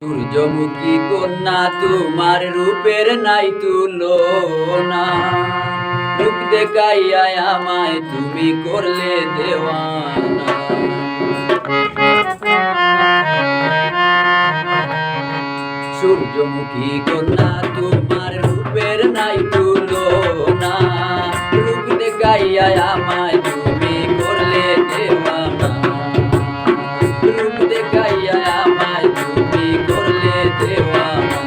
সূর্যমুখী কন্যা তোমার রূপের নাই তুলনা। রূপ দেখাইয়া আমায় তুমি করলে দেওয়ানা। সূর্যমুখী কন্যা তোমার রূপের নাই তুলনা। রূপ দেখাইয়া আমায় তুমি করলে দেওয়ানা। রূপ দেখাইয়া আমায় তুমি করলে দেওয়ানা।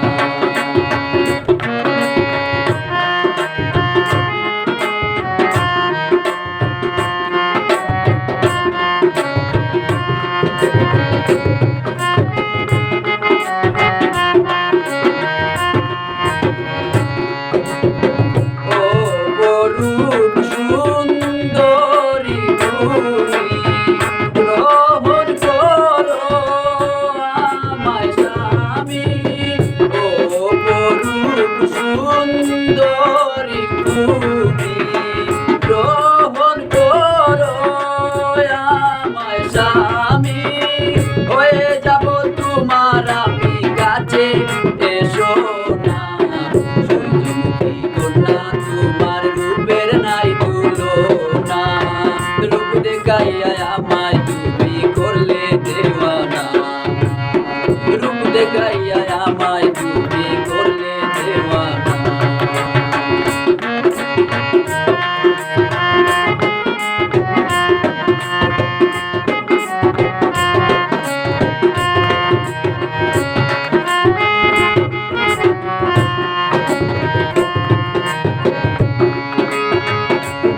সুন্দরী তুমি গ্রহণ করো আমায় স্বামী। হয়ে যাব তোমার আমি কাছে, এসো না। সূর্যমুখী কন্যা তোমার রূপের নাই তুলনা। রূপ দেখাইয়া আমায় তুমি করলে দেওয়ানা। রূপ দেখাইয়া আমায় তুমি করলে দেওয়ানা।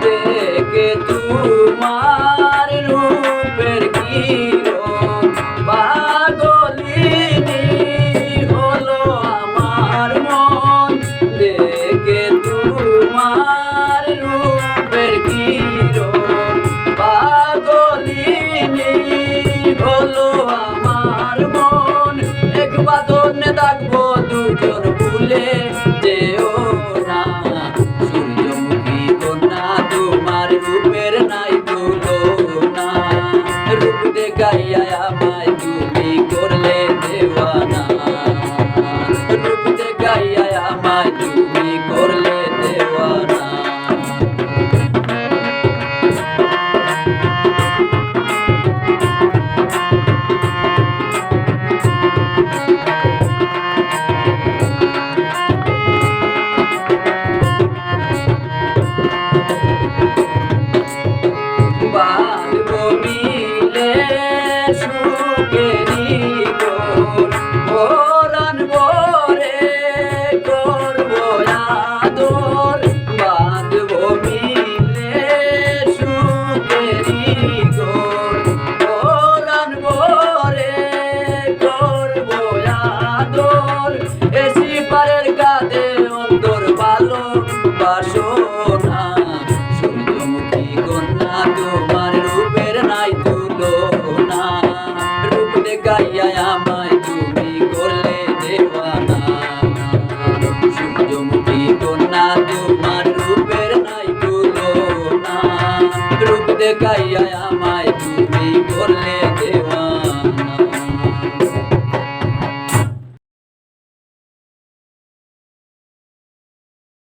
দেখে তোমার রূপের কিরণ পাগলিনী হলো আমার মন। দেখে তোমার রূপের কিরণ পাগলিনী হলো আমার মন। এক বাঁধনে থাকবো দুজন ভুলে যেও না। সূর্যমুখী কন্যা তোমার রূপের নাই তুলনা। রূপ দেখাইয়া আমায় তুমি করলে দেওয়ানা। রূপ দেখাইয়া আমায় তুমি করলে দেওয়ানা। বাঁধবো মিলে সুখেরি ডোর, পরাণ ভরে করবো আদর। বাঁধবো মিলে সুখেরি ডোর, পরাণ ভরে করবো আদর। এসি পারের কাঁধে অন্তর ভালোবাসো না। সূর্যমুখী কন্যা তোমার রূপের নাই তুলনা। রূপ দেখাইয়া আমায় তুমি করলে দেওয়ানা। সূর্যমুখী কন্যা তোমার রূপের নাই তুলনা। রূপ দেখাইয়া